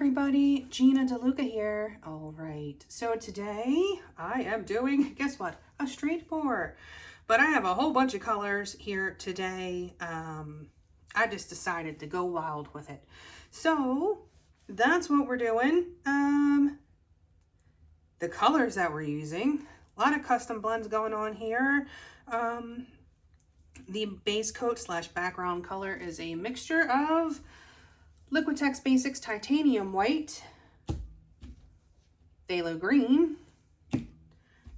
everybody, Gina DeLuca here. All right, so today I am doing, guess what, a straight pour. But I have a whole bunch of colors here today. I just decided to go wild with it. So that's what we're doing. The colors that we're using, a lot of custom blends going on here. The base coat slash background color is a mixture of Liquitex Basics Titanium White, Phthalo Green,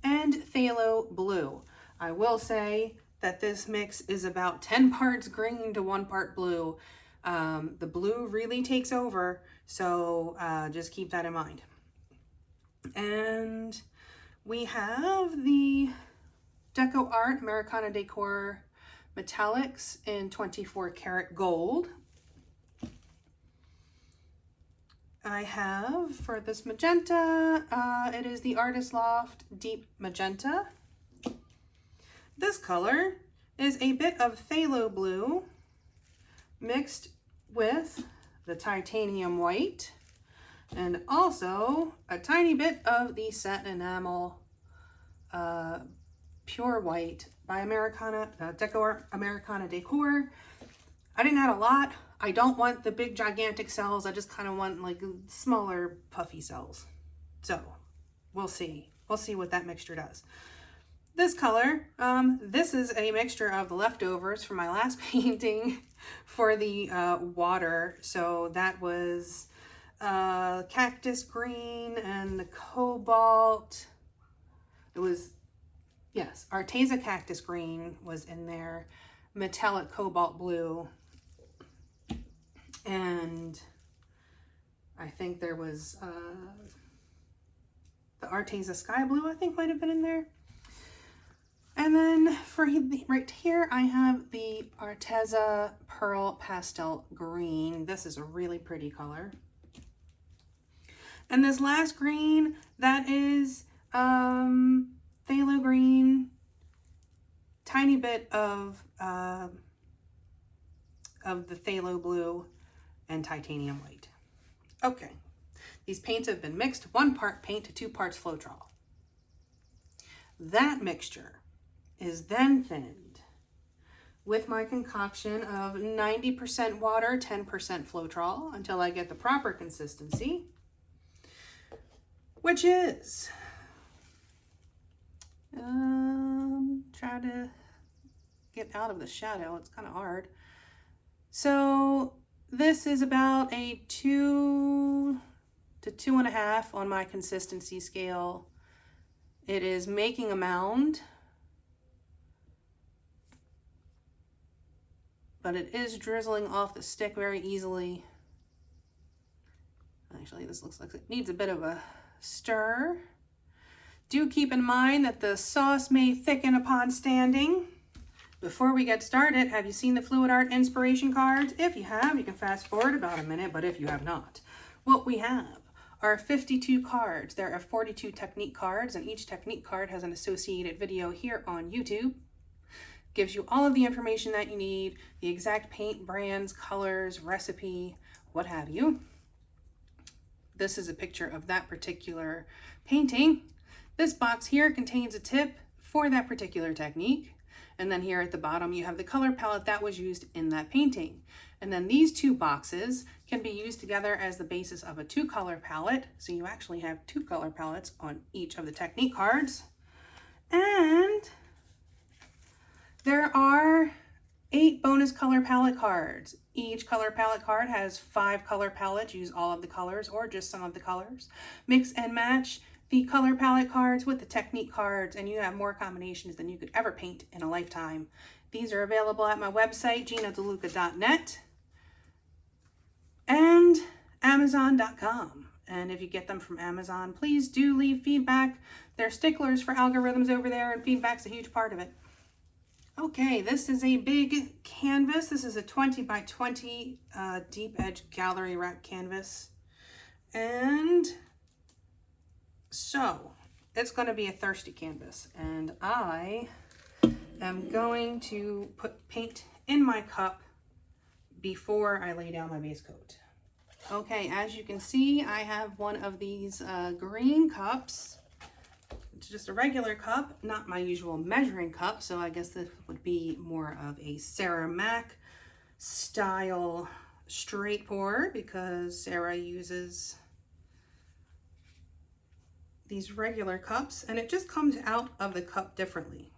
and Phthalo Blue. I will say that this mix is about 10 parts green to 1 part blue. The blue really takes over, so just keep that in mind. And we have the DecoArt Americana Decor Metallics in 24 karat gold. I have, for this magenta, it is the Artist Loft Deep Magenta. This color is a bit of Phthalo Blue mixed with the Titanium White, and also a tiny bit of the Satin Enamel Pure White by DecoArt Americana Decor. I didn't add a lot. I don't want the big gigantic cells. I just kind of want like smaller puffy cells. So we'll see. We'll see what that mixture does. This color, this is a mixture of the leftovers from my last painting for the water. So that was Cactus Green and the Cobalt. It was, yes, Arteza Cactus Green was in there. Metallic Cobalt Blue. And I think there was the Arteza Sky Blue, I think might have been in there. And then for right here, I have the Arteza Pearl Pastel Green. This is a really pretty color. And this last green, that is Phthalo Green, tiny bit of the Phthalo Blue, and Titanium White. Okay, these paints have been mixed, 1 part paint to 2 parts Floetrol. That mixture is then thinned with my concoction of 90% water, 10% Floetrol until I get the proper consistency, which is, try to get out of the shadow, it's kind of hard. So this is about a 2 to 2.5 on my consistency scale. It is making a mound, but it is drizzling off the stick very easily. Actually, this looks like it needs a bit of a stir. Do keep in mind that the sauce may thicken upon standing. Before we get started, have you seen the Fluid Art inspiration cards? If you have, you can fast forward about a minute, but if you have not, what we have are 52 cards. There are 42 technique cards, and each technique card has an associated video here on YouTube. Gives you all of the information that you need, the exact paint, brands, colors, recipe, what have you. This is a picture of that particular painting. This box here contains a tip for that particular technique. And then here at the bottom, you have the color palette that was used in that painting. And then these 2 boxes can be used together as the basis of a 2-color palette. So you actually have 2 color palettes on each of the technique cards. And there are 8 bonus color palette cards. Each color palette card has 5 color palettes. Use all of the colors or just some of the colors. Mix and match the color palette cards with the technique cards, and you have more combinations than you could ever paint in a lifetime. These are available at my website, ginadeluca.net, and amazon.com. And if you get them from Amazon, please do leave feedback. They're sticklers for algorithms over there, and feedback's a huge part of it. Okay, this is a big canvas. This is a 20 by 20 deep edge gallery wrap canvas. And so it's going to be a thirsty canvas, and I am going to put paint in my cup before I lay down my base coat. Okay, as you can see, I have one of these green cups. It's just a regular cup, not my usual measuring cup, so I guess this would be more of a Sarah Mack style straight pour, because Sarah uses these regular cups, and it just comes out of the cup differently.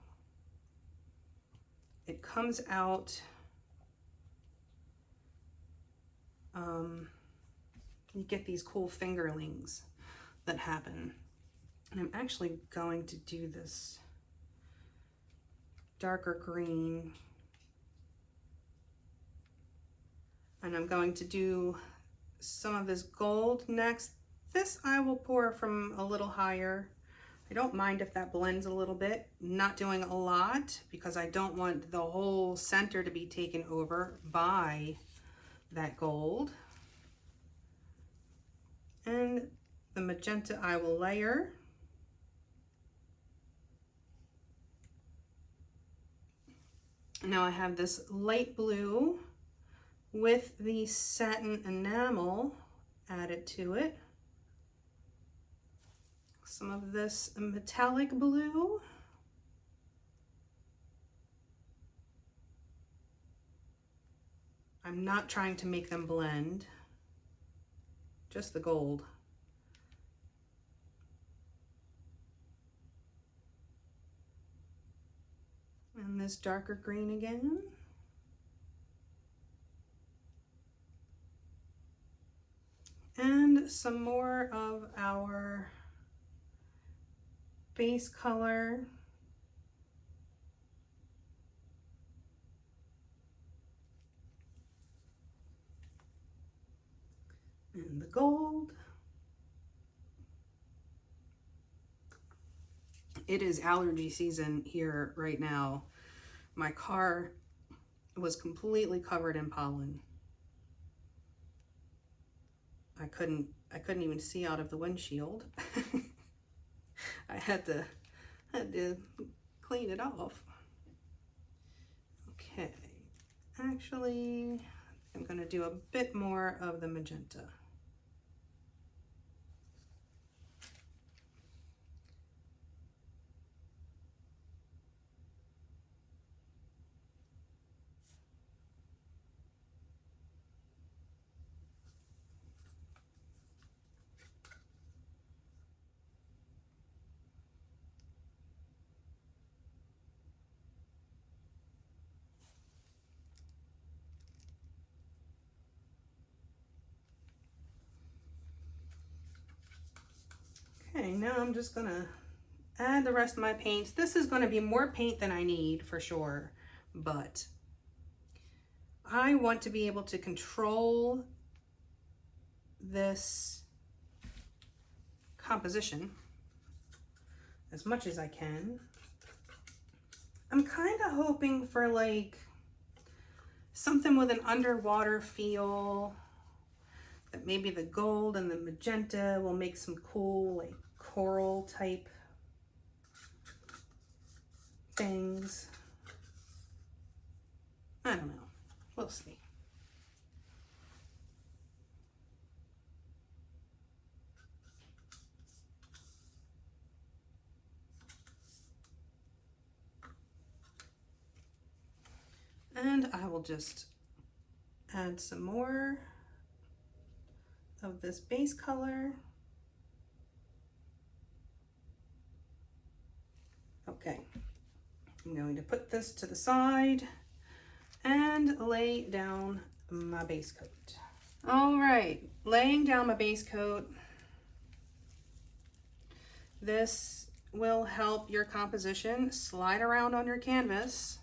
It comes out, you get these cool fingerlings that happen. And I'm actually going to do this darker green. And I'm going to do some of this gold next. This I will pour from a little higher. I don't mind if that blends a little bit. Not doing a lot because I don't want the whole center to be taken over by that gold. And the magenta I will layer. Now I have this light blue with the satin enamel added to it. Some of this metallic blue. I'm not trying to make them blend, just the gold. And this darker green again. And some more of our base color. And the gold. It is allergy season here right now. My car was completely covered in pollen. I couldn't even see out of the windshield. I had to clean it off. Okay, actually, I'm gonna do a bit more of the magenta. Okay, now I'm just gonna add the rest of my paints. This is gonna be more paint than I need for sure, but I want to be able to control this composition as much as I can. I'm kind of hoping for like something with an underwater feel, that maybe the gold and the magenta will make some cool like coral type things. I don't know, we'll see. And I will just add some more of this base color. Okay, I'm going to put this to the side and lay down my base coat. All right, laying down my base coat. This will help your composition slide around on your canvas.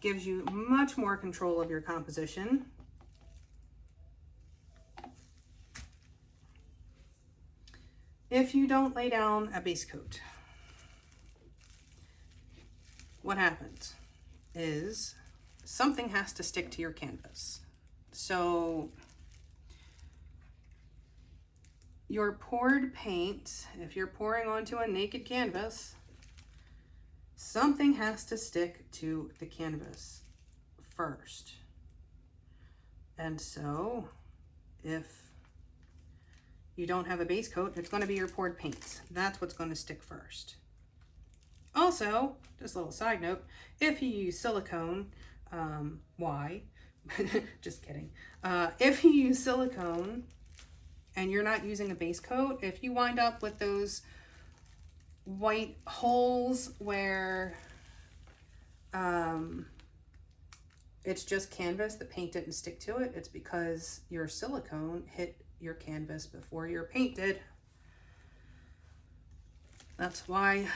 Gives you much more control of your composition. If you don't lay down a base coat, what happens is something has to stick to your canvas. So your poured paint, if you're pouring onto a naked canvas, something has to stick to the canvas first. And so if you don't have a base coat, it's going to be your poured paints. That's what's going to stick first. Also, just a little side note, if you use silicone, why? Just kidding. If you use silicone and you're not using a base coat, if you wind up with those white holes where it's just canvas, the paint didn't stick to it, it's because your silicone hit your canvas before your paint did. That's why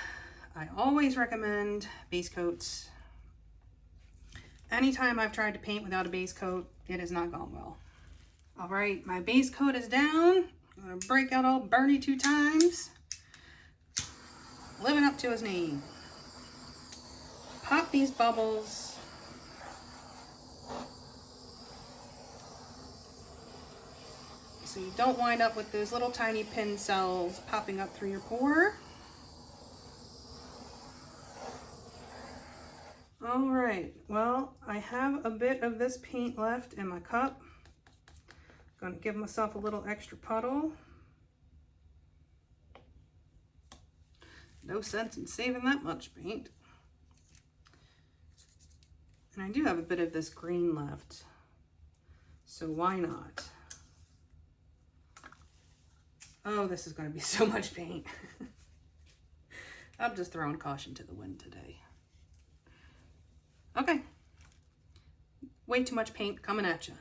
I always recommend base coats. Anytime I've tried to paint without a base coat, it has not gone well. All right, my base coat is down. I'm gonna break out all Bernie 2 times. Living up to his name. Pop these bubbles. So you don't wind up with those little tiny pin cells popping up through your pour. All right, well, I have a bit of this paint left in my cup. Gonna give myself a little extra puddle. No sense in saving that much paint. And I do have a bit of this green left, so why not? Oh, this is gonna be so much paint. I'm just throwing caution to the wind today. Okay, way too much paint coming at you.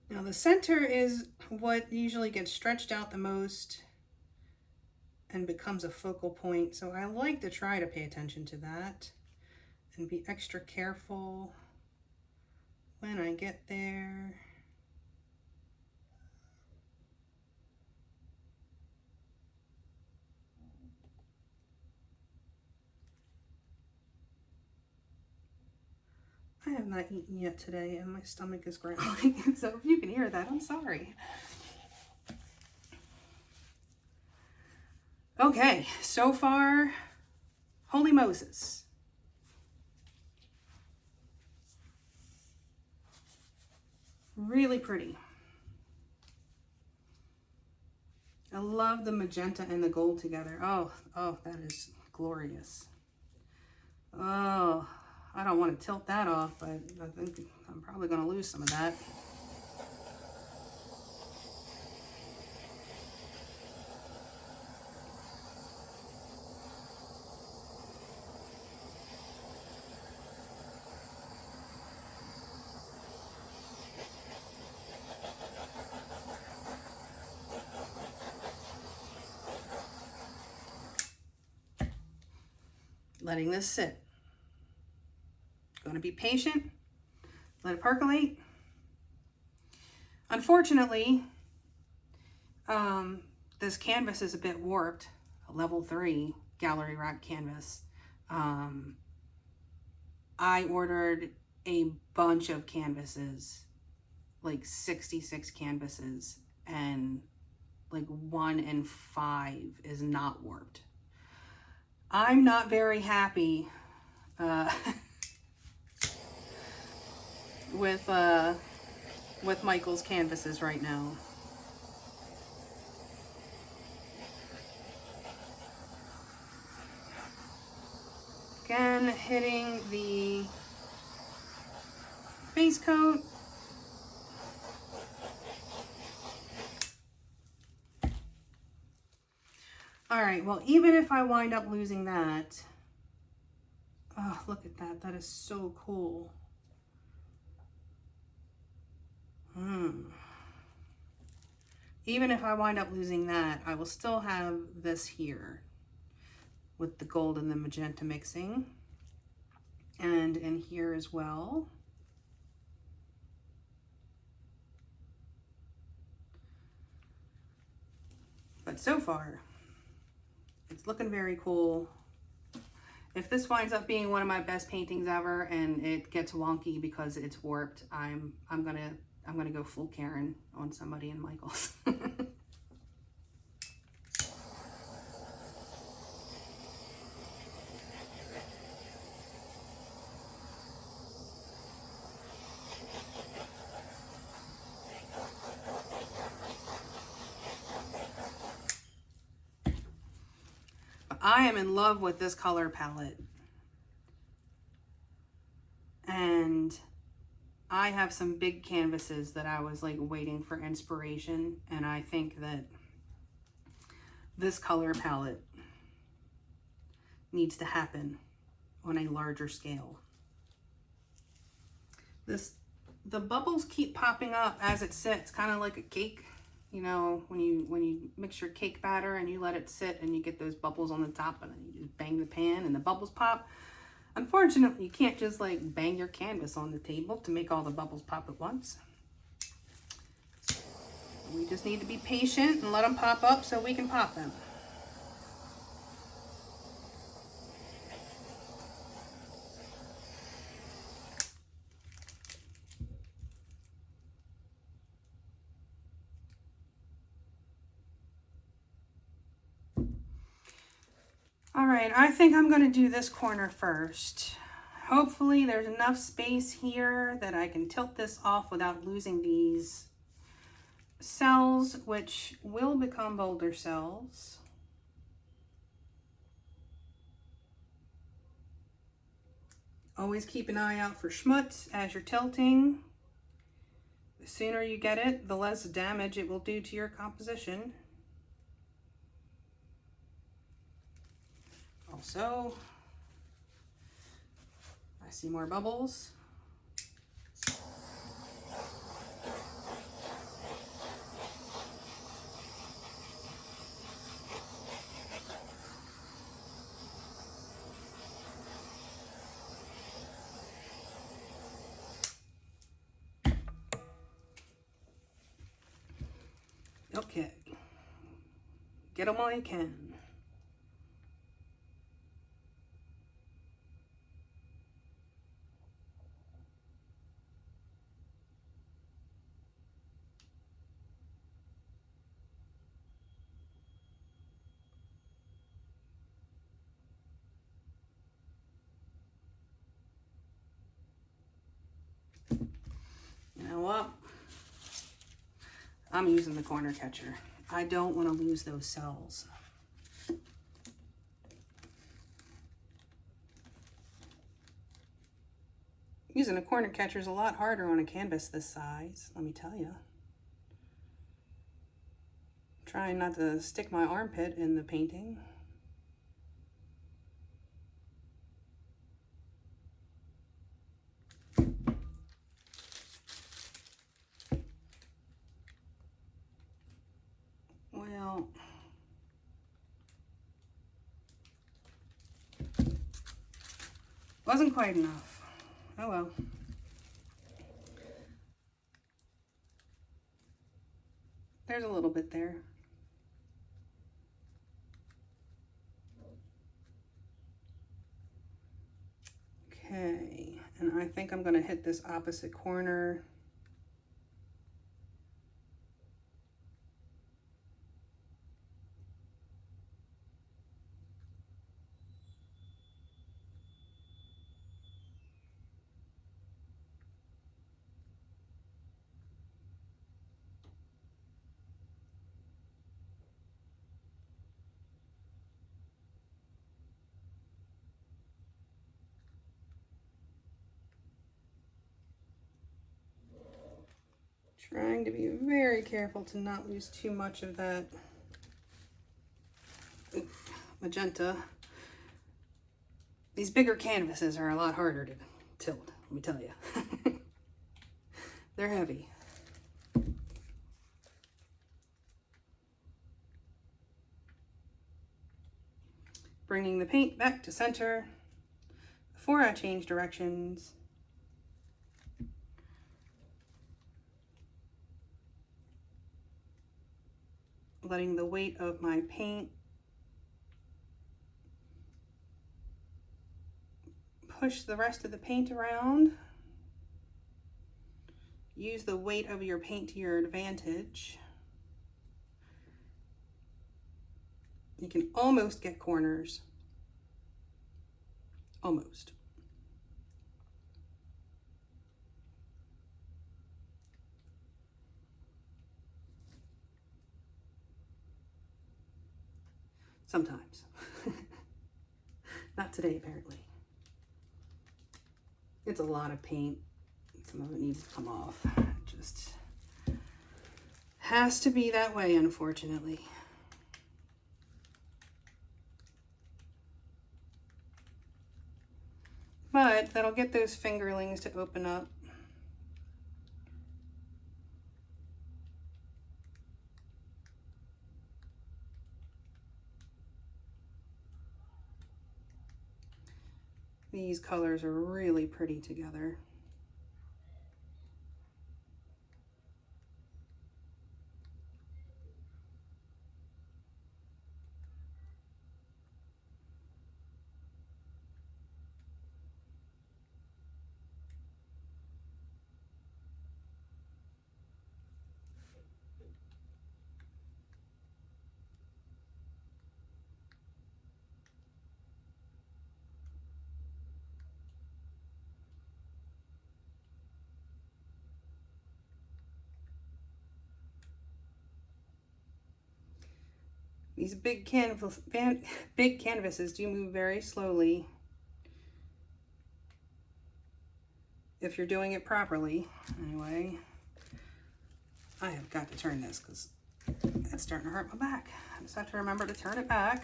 Now the center is what usually gets stretched out the most and becomes a focal point. So I like to try to pay attention to that and be extra careful when I get there. I have not eaten yet today and my stomach is growling, so if you can hear that, I'm sorry. Okay, so far, Holy Moses. Really pretty. I love the magenta and the gold together. Oh, that is glorious. Oh, I don't want to tilt that off, but I think I'm probably going to lose some of that. Letting this sit. Going to be patient, let it percolate. Unfortunately, this canvas is a bit warped, a level 3 gallery wrap canvas. I ordered a bunch of canvases, like 66 canvases, and like 1 in 5 is not warped. I'm not very happy with Michael's canvases right now. Again, hitting the base coat. All right, well, even if I wind up losing that, oh, Oh, look at that. That is so cool. Even if I wind up losing that, I will still have this here with the gold and the magenta mixing. And in here as well. But so far, it's looking very cool. If this winds up being one of my best paintings ever and it gets wonky because it's warped, I'm gonna go full Karen on somebody in Michael's. I am in love with this color palette. And I have some big canvases that I was like waiting for inspiration, and I think that this color palette needs to happen on a larger scale. The bubbles keep popping up as it sits, kind of like a cake. You know, when you mix your cake batter and you let it sit and you get those bubbles on the top, and then you just bang the pan and the bubbles pop. Unfortunately, you can't just like bang your canvas on the table to make all the bubbles pop at once. We just need to be patient and let them pop up so we can pop them. All right, I think I'm going to do this corner first. Hopefully there's enough space here that I can tilt this off without losing these cells, which will become boulder cells. Always keep an eye out for schmutz as you're tilting. The sooner you get it, the less damage it will do to your composition. Also, I see more bubbles. Okay, get them while you can. You know what? I'm using the corner catcher. I don't want to lose those cells. Using a corner catcher is a lot harder on a canvas this size, let me tell you. Trying not to stick my armpit in the painting. Well, wasn't quite enough. Oh well. There's a little bit there. Okay, and I think I'm going to hit this opposite corner. Trying to be very careful to not lose too much of that magenta. These bigger canvases are a lot harder to tilt, let me tell you. They're heavy. Bringing the paint back to center before I change directions. Letting the weight of my paint push the rest of the paint around. Use the weight of your paint to your advantage. You can almost get corners. Almost. Sometimes. Not today, apparently. It's a lot of paint. Some of it needs to come off. It just has to be that way, unfortunately. But that'll get those fingerlings to open up. These colors are really pretty together. These big canvases do move very slowly if you're doing it properly. Anyway, I have got to turn this because it's starting to hurt my back. I just have to remember to turn it back.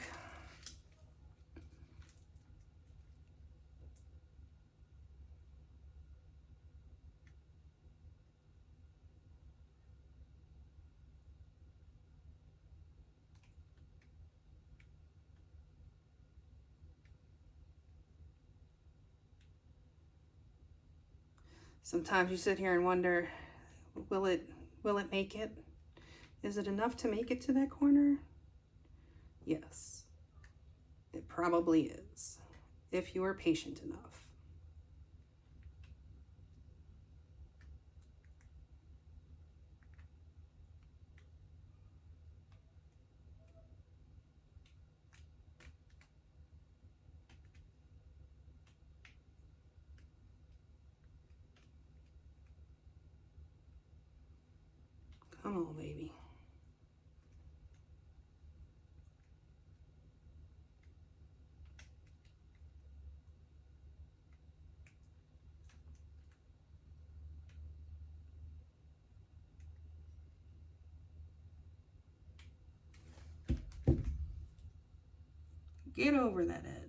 Sometimes you sit here and wonder, will it make it? Is it enough to make it to that corner? Yes, it probably is, if you are patient enough. Come on, baby. Get over that edge.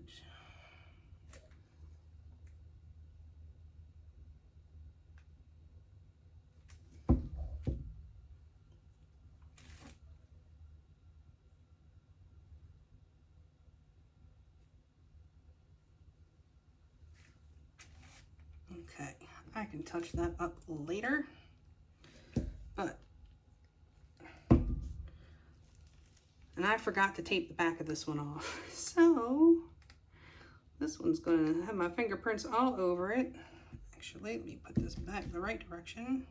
Okay, I can touch that up later, but, and I forgot to tape the back of this one off. So this one's gonna have my fingerprints all over it. Actually, let me put this back the right direction.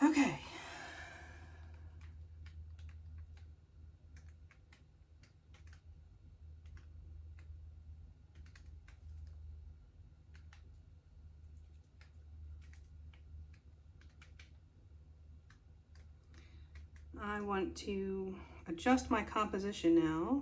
Okay. I want to adjust my composition now.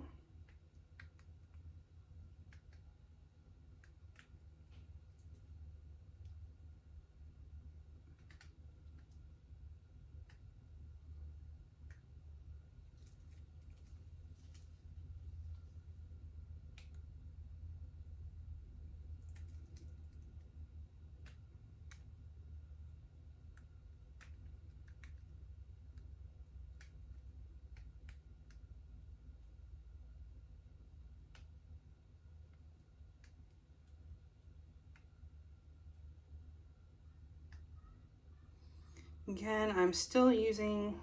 Again, I'm still using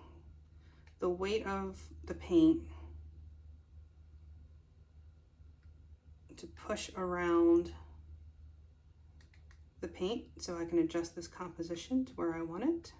the weight of the paint to push around the paint so I can adjust this composition to where I want it.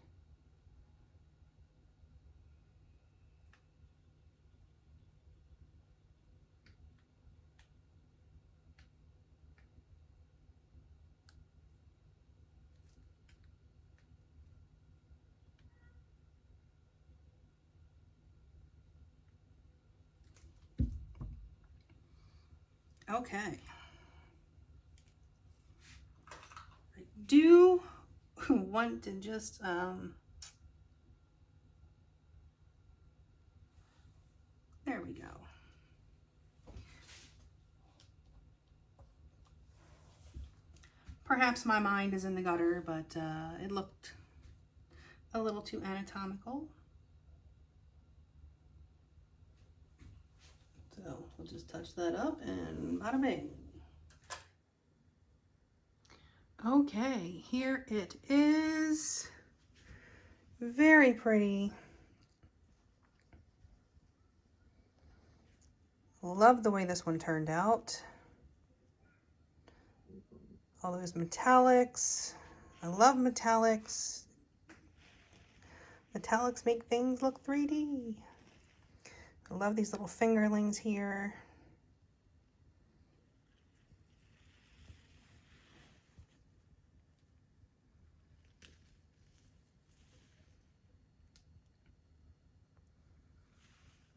Okay. I do want to just there we go. Perhaps my mind is in the gutter, but it looked a little too anatomical. So we'll just touch that up and bada bing. Okay, here it is. Very pretty. Love the way this one turned out. All those metallics. I love metallics. Metallics make things look 3D. I love these little fingerlings here.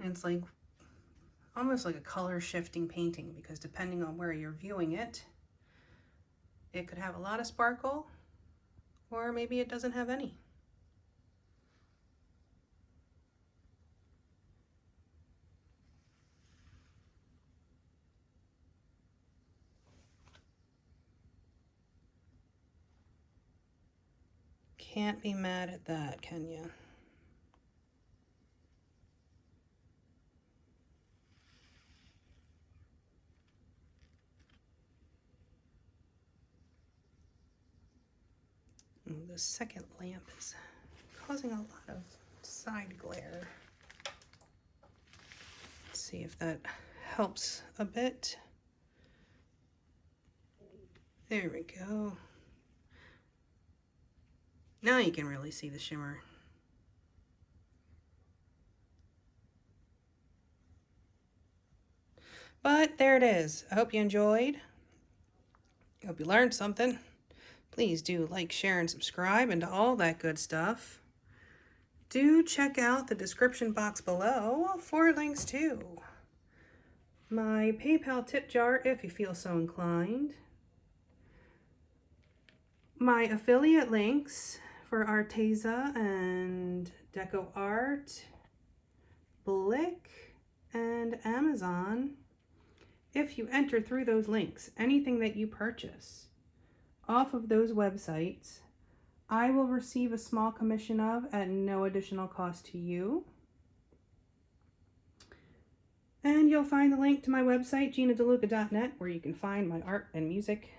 And it's like almost like a color shifting painting, because depending on where you're viewing it, it could have a lot of sparkle, or maybe it doesn't have any. Can't be mad at that, can you? The second lamp is causing a lot of side glare. Let's see if that helps a bit. There we go. Now you can really see the shimmer. But there it is. I hope you enjoyed. I hope you learned something. Please do like, share, and subscribe, and all that good stuff. Do check out the description box below for links to my PayPal tip jar if you feel so inclined, my affiliate links for Arteza and DecoArt, Blick, and Amazon. If you enter through those links, anything that you purchase off of those websites, I will receive a small commission of at no additional cost to you. And you'll find the link to my website, GinaDeLuca.net, where you can find my art and music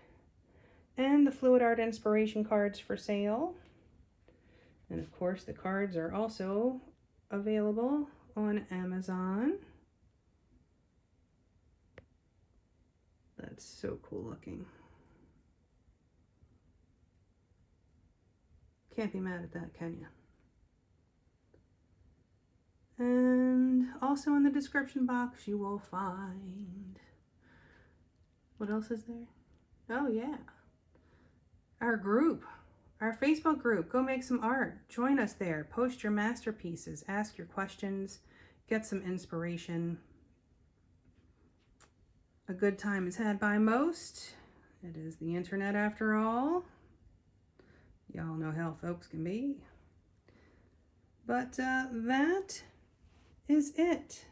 and the fluid art inspiration cards for sale. And of course, the cards are also available on Amazon. That's so cool looking. Can't be mad at that, can you? And also in the description box, you will find, what else is there? Oh yeah, our group, our Facebook group. Go make some art. Join us there. Post your masterpieces. Ask your questions. Get some inspiration. A good time is had by most. It is the internet after all. Y'all know how folks can be. But that is it.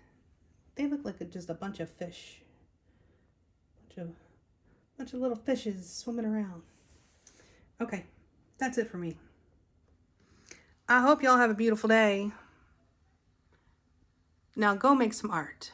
They look like just a bunch of fish. Bunch of little fishes swimming around. Okay, that's it for me. I hope y'all have a beautiful day. Now go make some art.